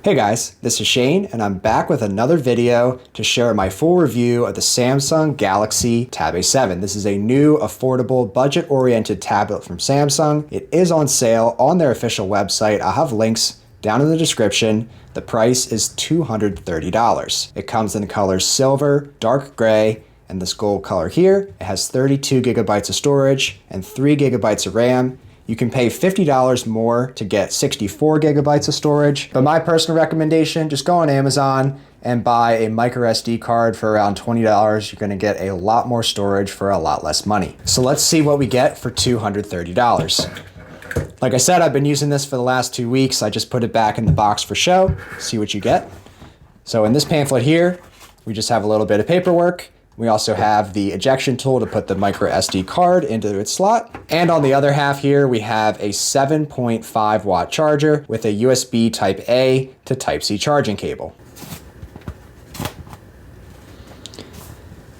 Hey guys, this is Shane and I'm back with another video to share my full review of the Samsung Galaxy Tab A7. This is a new, affordable, budget-oriented tablet from Samsung. It is on sale on their official website. I'll have links down in the description. The price is $230. It comes in the colors silver, dark gray, and this gold color here. It has 32 gigabytes of storage and 3 gigabytes of RAM. You can pay $50 more to get 64 gigabytes of storage, but my personal recommendation, just go on Amazon and buy a microSD card for around $20. You're gonna get a lot more storage for a lot less money. So let's see what we get for $230. Like I said, I've been using this for the last 2 weeks. I just put it back in the box for show, see what you get. So in this pamphlet here, we just have a little bit of paperwork. We also have the ejection tool to put the microSD card into its slot. And on the other half here, we have a 7.5 watt charger with a USB Type A to Type C charging cable.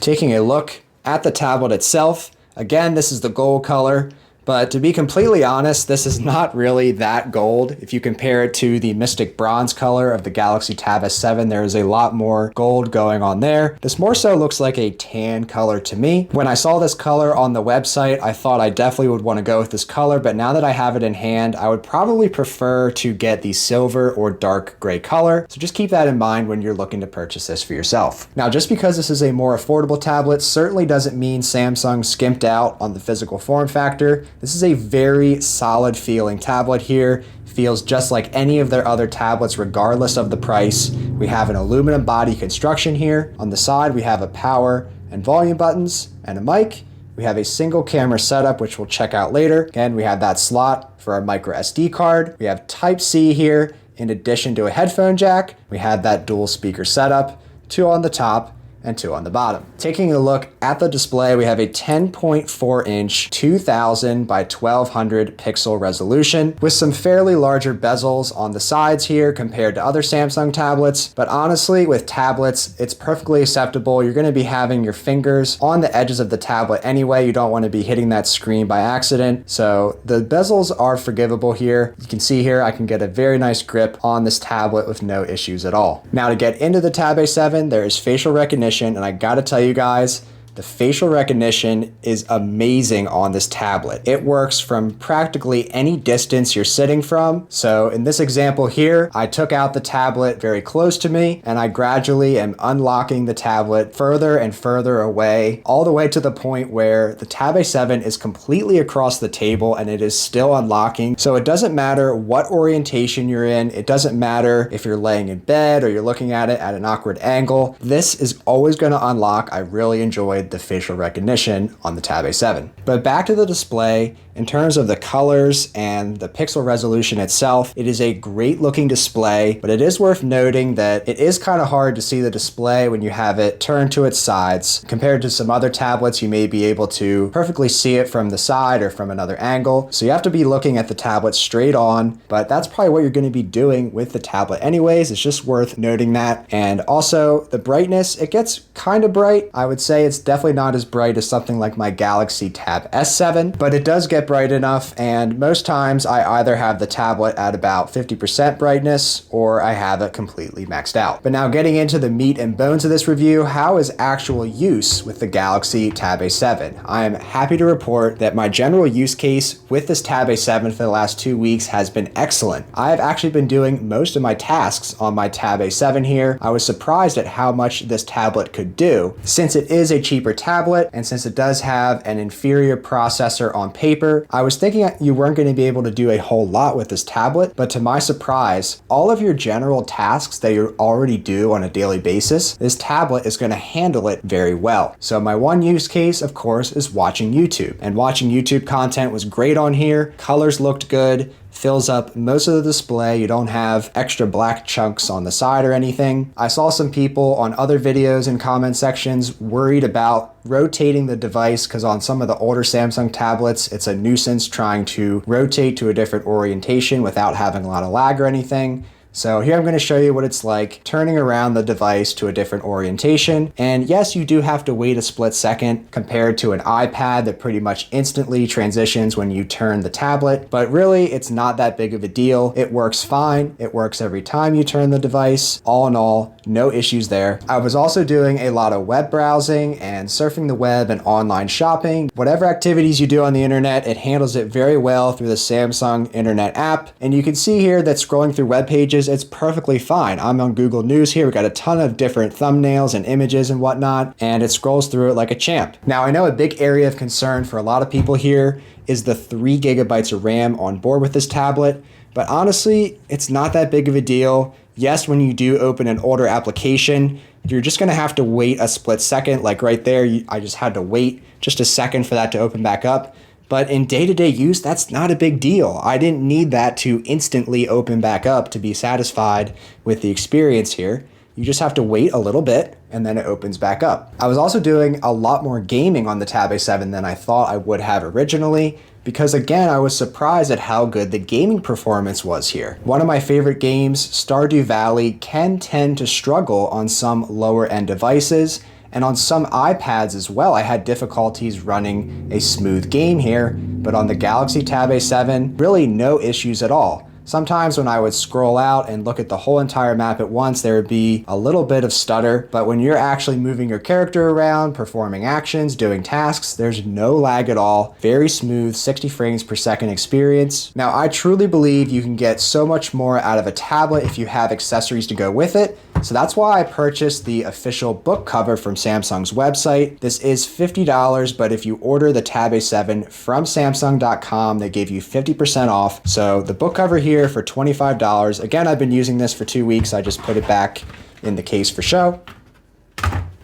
Taking a look at the tablet itself, again, this is the gold color. But to be completely honest, this is not really that gold. If you compare it to the Mystic Bronze color of the Galaxy Tab S7, there is a lot more gold going on there. This more so looks like a tan color to me. When I saw this color on the website, I thought I definitely would want to go with this color, but now that I have it in hand, I would probably prefer to get the silver or dark gray color. So just keep that in mind when you're looking to purchase this for yourself. Now, just because this is a more affordable tablet certainly doesn't mean Samsung skimped out on the physical form factor. This is a very solid feeling tablet here. Feels just like any of their other tablets regardless of the price. We have an aluminum body construction here. On the side we have a power and volume buttons and a mic. We have a single camera setup which we'll check out later. Again, we have that slot for our micro SD card. We have Type C here in addition to a headphone jack. We have that dual speaker setup, 2 on the top and 2 on the bottom. Taking a look at the display, we have a 10.4 inch 2000 by 1200 pixel resolution with some fairly larger bezels on the sides here compared to other Samsung tablets. But honestly, with tablets, it's perfectly acceptable. You're gonna be having your fingers on the edges of the tablet anyway. You don't wanna be hitting that screen by accident. So the bezels are forgivable here. You can see here, I can get a very nice grip on this tablet with no issues at all. Now to get into the Tab A7, there is facial recognition. And I gotta tell you guys, the facial recognition is amazing on this tablet. It works from practically any distance you're sitting from. So in this example here, I took out the tablet very close to me and I gradually am unlocking the tablet further and further away, all the way to the point where the Tab A7 is completely across the table and it is still unlocking. So it doesn't matter what orientation you're in. It doesn't matter if you're laying in bed or you're looking at it at an awkward angle. This is always gonna unlock. I really enjoyed the facial recognition on the Tab A7. But back to the display, in terms of the colors and the pixel resolution itself, it is a great looking display, but it is worth noting that it is kind of hard to see the display when you have it turned to its sides. Compared to some other tablets, you may be able to perfectly see it from the side or from another angle. So you have to be looking at the tablet straight on, but that's probably what you're going to be doing with the tablet anyways. It's just worth noting that. And also the brightness, it gets kind of bright. I would say it's definitely not as bright as something like my Galaxy Tab S7, but it does get bright enough, and most times I either have the tablet at about 50% brightness or I have it completely maxed out. But now getting into the meat and bones of this review, how is actual use with the Galaxy Tab A7? I am happy to report that my general use case with this Tab A7 for the last 2 weeks has been excellent. I have actually been doing most of my tasks on my Tab A7 here. I was surprised at how much this tablet could do. Since it is a cheaper tablet and since it does have an inferior processor on paper, I was thinking you weren't going to be able to do a whole lot with this tablet, but to my surprise, all of your general tasks that you already do on a daily basis, this tablet is going to handle it very well. So my one use case, of course, is watching YouTube. And watching YouTube content was great on here. Colors looked good. Fills up most of the display. You don't have extra black chunks on the side or anything. I saw some people on other videos and comment sections worried about rotating the device because on some of the older Samsung tablets, it's a nuisance trying to rotate to a different orientation without having a lot of lag or anything. So here I'm going to show you what it's like turning around the device to a different orientation. And yes, you do have to wait a split second compared to an iPad that pretty much instantly transitions when you turn the tablet, but really it's not that big of a deal. It works fine. It works every time you turn the device. All in all, no issues there. I was also doing a lot of web browsing and surfing the web and online shopping. Whatever activities you do on the internet, it handles it very well through the Samsung Internet app. And you can see here that scrolling through web pages, it's perfectly fine. I'm on Google News here. We got a ton of different thumbnails and images and whatnot, and it scrolls through it like a champ. Now, I know a big area of concern for a lot of people here is the 3 gigabytes of RAM on board with this tablet, but honestly, it's not that big of a deal. Yes, when you do open an older application, you're just going to have to wait a split second. Like right there, I just had to wait just a second for that to open back up. But in day-to-day use, that's not a big deal. I didn't need that to instantly open back up to be satisfied with the experience here. You just have to wait a little bit and then it opens back up. I was also doing a lot more gaming on the Tab A7 than I thought I would have originally, because again, I was surprised at how good the gaming performance was here. One of my favorite games, Stardew Valley, can tend to struggle on some lower end devices, and on some iPads as well. I had difficulties running a smooth game here, but on the Galaxy Tab A7, really no issues at all. Sometimes when I would scroll out and look at the whole entire map at once, there would be a little bit of stutter, but when you're actually moving your character around, performing actions, doing tasks, there's no lag at all. Very smooth, 60 frames per second experience. Now, I truly believe you can get so much more out of a tablet if you have accessories to go with it. So that's why I purchased the official book cover from Samsung's website. This is $50, but if you order the Tab A7 from Samsung.com, they give you 50% off. So the book cover here for $25. Again, I've been using this for 2 weeks. I just put it back in the case for show.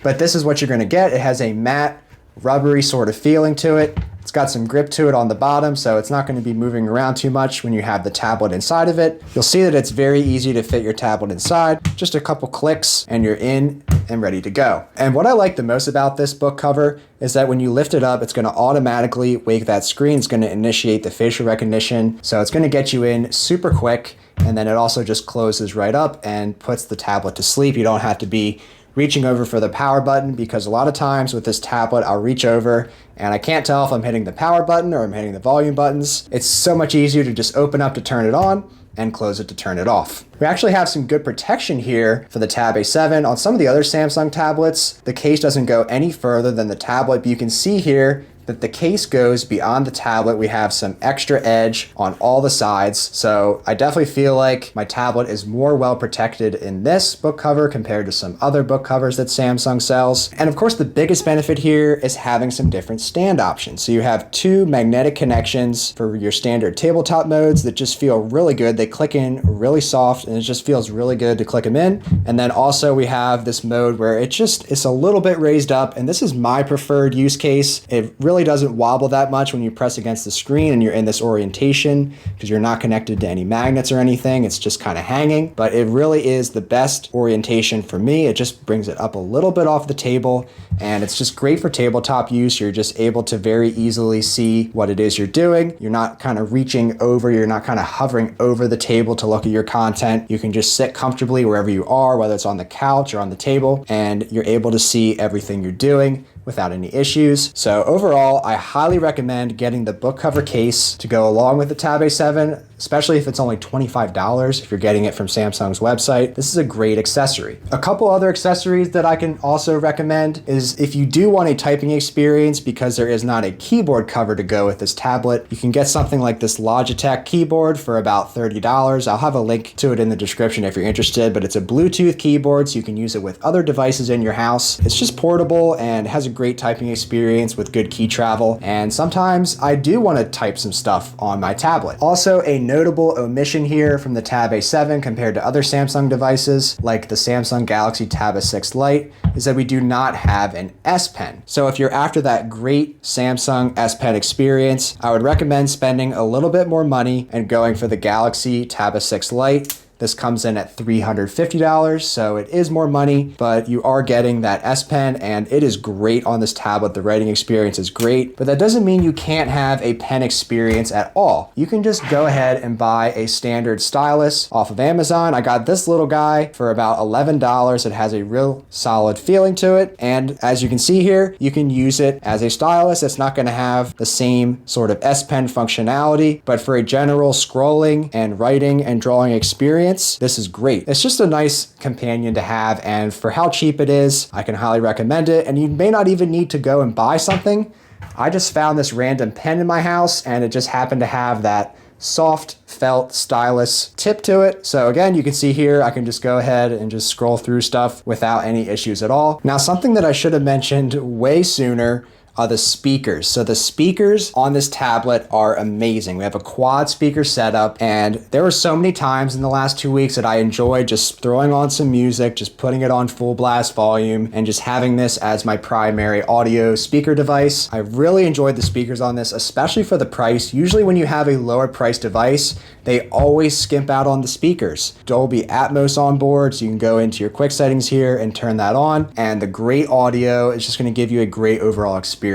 But this is what you're going to get. It has a matte, rubbery sort of feeling to it. It's got some grip to it on the bottom, so it's not going to be moving around too much when you have the tablet inside of it. You'll see that it's very easy to fit your tablet inside. Just a couple clicks and you're in and ready to go. And what I like the most about this book cover is that when you lift it up, it's going to automatically wake that screen. It's going to initiate the facial recognition. So it's going to get you in super quick. And then it also just closes right up and puts the tablet to sleep. You don't have to be reaching over for the power button, because a lot of times with this tablet, I'll reach over and I can't tell if I'm hitting the power button or I'm hitting the volume buttons. It's so much easier to just open up to turn it on and close it to turn it off. We actually have some good protection here for the Tab A7. On some of the other Samsung tablets, the case doesn't go any further than the tablet, but you can see here that the case goes beyond the tablet. We have some extra edge on all the sides. So I definitely feel like my tablet is more well protected in this book cover compared to some other book covers that Samsung sells. And of course, the biggest benefit here is having some different stand options. So you have 2 magnetic connections for your standard tabletop modes that just feel really good. They click in really soft and it just feels really good to click them in. And then also we have this mode where it's a little bit raised up, and this is my preferred use case. It really doesn't wobble that much when you press against the screen and you're in this orientation, because you're not connected to any magnets or anything. It's just kind of hanging, but it really is the best orientation for me. It just brings it up a little bit off the table, and it's just great for tabletop use. You're just able to very easily see what it is you're doing. You're not kind of reaching over, you're not kind of hovering over the table to look at your content. You can just sit comfortably wherever you are, whether it's on the couch or on the table, and you're able to see everything you're doing without any issues. So overall, I highly recommend getting the book cover case to go along with the Tab A7, especially if it's only $25 if you're getting it from Samsung's website. This is a great accessory. A couple other accessories that I can also recommend is if you do want a typing experience, because there is not a keyboard cover to go with this tablet, you can get something like this Logitech keyboard for about $30. I'll have a link to it in the description if you're interested, but it's a Bluetooth keyboard, so you can use it with other devices in your house. It's just portable and has a great typing experience with good key travel, and sometimes I do want to type some stuff on my tablet. Also, a notable omission here from the Tab A7 compared to other Samsung devices like the Samsung Galaxy Tab S6 Lite is that we do not have an S Pen. So if you're after that great Samsung S Pen experience, I would recommend spending a little bit more money and going for the Galaxy Tab S6 Lite. This comes in at $350, so it is more money, but you are getting that S Pen, and it is great on this tablet. The writing experience is great, but that doesn't mean you can't have a pen experience at all. You can just go ahead and buy a standard stylus off of Amazon. I got this little guy for about $11. It has a real solid feeling to it, and as you can see here, you can use it as a stylus. It's not going to have the same sort of S Pen functionality, but for a general scrolling and writing and drawing experience, this is great. It's just a nice companion to have, and for how cheap it is, I can highly recommend it. And you may not even need to go and buy something. I just found this random pen in my house, and it just happened to have that soft felt stylus tip to it. So again, you can see here, I can just go ahead and just scroll through stuff without any issues at all. Now, something that I should have mentioned way sooner are the speakers. So the speakers on this tablet are amazing. We have a quad speaker setup, and there were so many times in the last 2 weeks that I enjoyed just throwing on some music, just putting it on full blast volume, and just having this as my primary audio speaker device. I really enjoyed the speakers on this, especially for the price. Usually when you have a lower price device, they always skimp out on the speakers. Dolby Atmos on board, so you can go into your quick settings here and turn that on, and the great audio is just going to give you a great overall experience.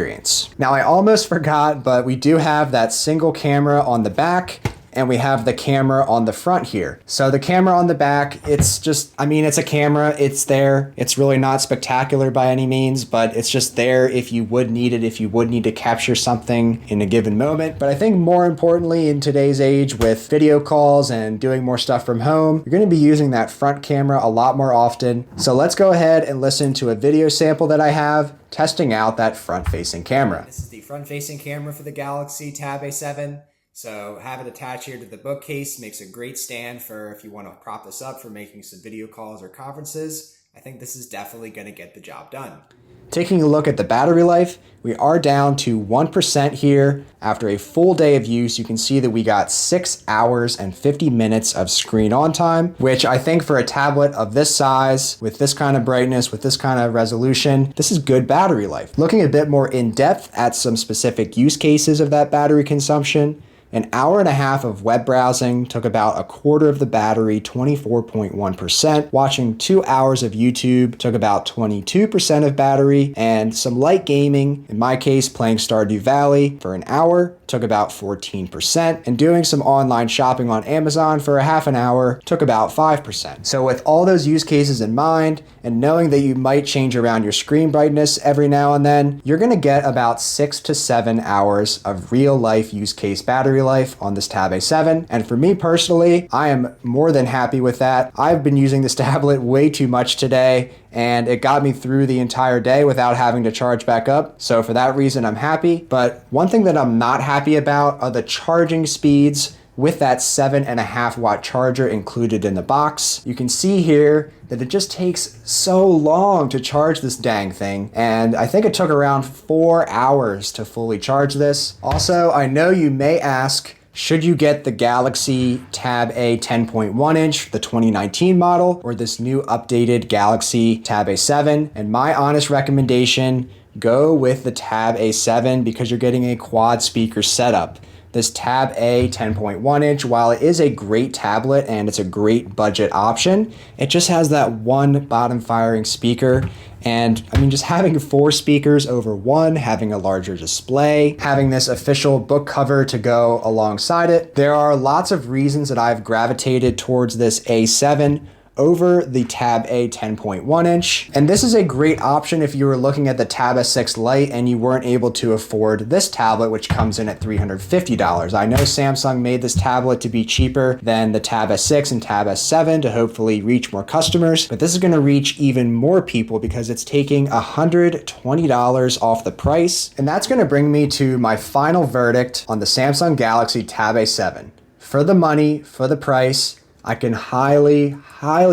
Now, I almost forgot, but we do have that single camera on the back, and we have the camera on the front here. So the camera on the back, it's just, I mean, it's a camera, it's there. It's really not spectacular by any means, but it's just there if you would need it, if you would need to capture something in a given moment. But I think more importantly, in today's age with video calls and doing more stuff from home, you're gonna be using that front camera a lot more often. So let's go ahead and listen to a video sample that I have testing out that front-facing camera. This is the front-facing camera for the Galaxy Tab A7. So have it attached here to the bookcase makes a great stand for if you want to prop this up for making some video calls or conferences. I think this is definitely going to get the job done. Taking a look at the battery life, we are down to 1% here. After a full day of use, you can see that we got 6 hours and 50 minutes of screen on time, which I think for a tablet of this size, with this kind of brightness, with this kind of resolution, this is good battery life. Looking a bit more in depth at some specific use cases of that battery consumption, an hour and a half of web browsing took about a quarter of the battery, 24.1%. Watching 2 hours of YouTube took about 22% of battery, and some light gaming, in my case playing Stardew Valley for an hour, took about 14%, and doing some online shopping on Amazon for a half an hour took about 5%. So with all those use cases in mind, and knowing that you might change around your screen brightness every now and then, you're gonna get about 6 to 7 hours of real life use case battery life on this Tab A7. And for me personally, I am more than happy with that. I've been using this tablet way too much today, and it got me through the entire day without having to charge back up. So for that reason, I'm happy. But one thing that I'm not happy about are the charging speeds with that 7.5 watt charger included in the box. You can see here that it just takes so long to charge this dang thing. And I think it took around 4 hours to fully charge this. Also, I know you may ask, should you get the Galaxy Tab A 10.1 inch, the 2019 model, or this new updated Galaxy Tab A7? And my honest recommendation, go with the Tab A7 because you're getting a quad speaker setup. This Tab A 10.1 inch, while it is a great tablet and it's a great budget option, it just has that one bottom firing speaker. And I mean, just having 4 speakers over one, having a larger display, having this official book cover to go alongside it. There are lots of reasons that I've gravitated towards this A7 over the Tab A 10.1 inch. And this is a great option if you were looking at the Tab S6 Lite and you weren't able to afford this tablet, which comes in at $350. I know Samsung made this tablet to be cheaper than the Tab S6 and Tab S7 to hopefully reach more customers, but this is gonna reach even more people because it's taking $120 off the price. And that's gonna bring me to my final verdict on the Samsung Galaxy Tab A7. For the money, for the price, I can highly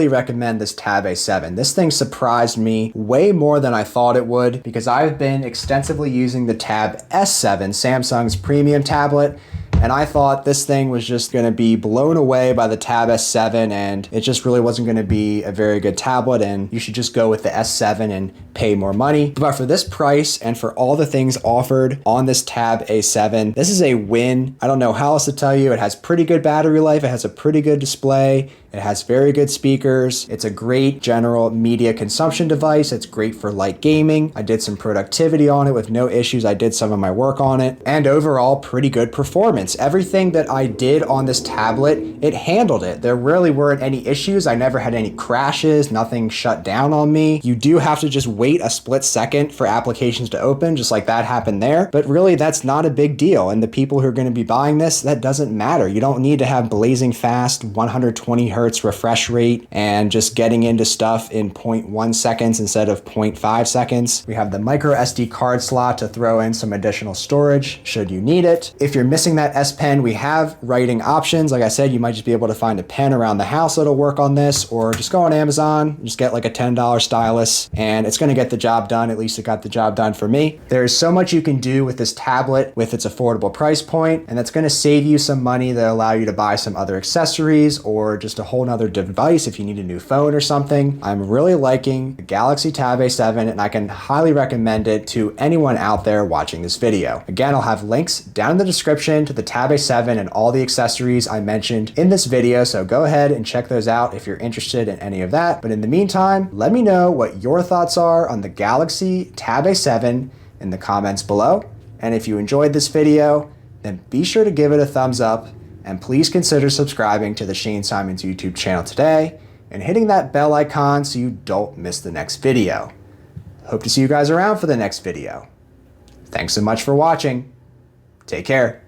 recommend this Tab A7. This thing surprised me way more than I thought it would because I've been extensively using the Tab S7, Samsung's premium tablet, and I thought this thing was just going to be blown away by the Tab S7, and it just really wasn't going to be a very good tablet, and you should just go with the S7 and pay more money. But for this price and for all the things offered on this Tab A7, this is a win. I don't know how else to tell you. It has pretty good battery life. It has a pretty good display. It has very good speakers. It's a great general media consumption device. It's great for light gaming. I did some productivity on it with no issues. I did some of my work on it, and overall pretty good performance. Everything that I did on this tablet, it handled it. There really weren't any issues. I never had any crashes. Nothing shut down on me. You do have to just wait a split second for applications to open, just like that happened there. But really, that's not a big deal. And the people who are going to be buying this, that doesn't matter. You don't need to have blazing fast 120 hertz refresh rate and just getting into stuff in 0.1 seconds instead of 0.5 seconds. We have the microSD card slot to throw in some additional storage should you need it. If you're missing that S Pen, we have writing options. Like I said, you might just be able to find a pen around the house that'll work on this, or just go on Amazon, just get like a $10 stylus, and it's going to get the job done. At least it got the job done for me. There's so much you can do with this tablet with its affordable price point, and that's going to save you some money that allow you to buy some other accessories or just a whole nother device if you need a new phone or something. I'm really liking the Galaxy Tab A7, and I can highly recommend it to anyone out there watching this video. Again, I'll have links down in the description to the Tab A7 and all the accessories I mentioned in this video, so go ahead and check those out if you're interested in any of that. But in the meantime, let me know what your thoughts are on the Galaxy Tab A7 in the comments below. And if you enjoyed this video, then be sure to give it a thumbs up, and please consider subscribing to the Shane Symonds YouTube channel today and hitting that bell icon so you don't miss the next video. Hope to see you guys around for the next video. Thanks so much for watching. Take care.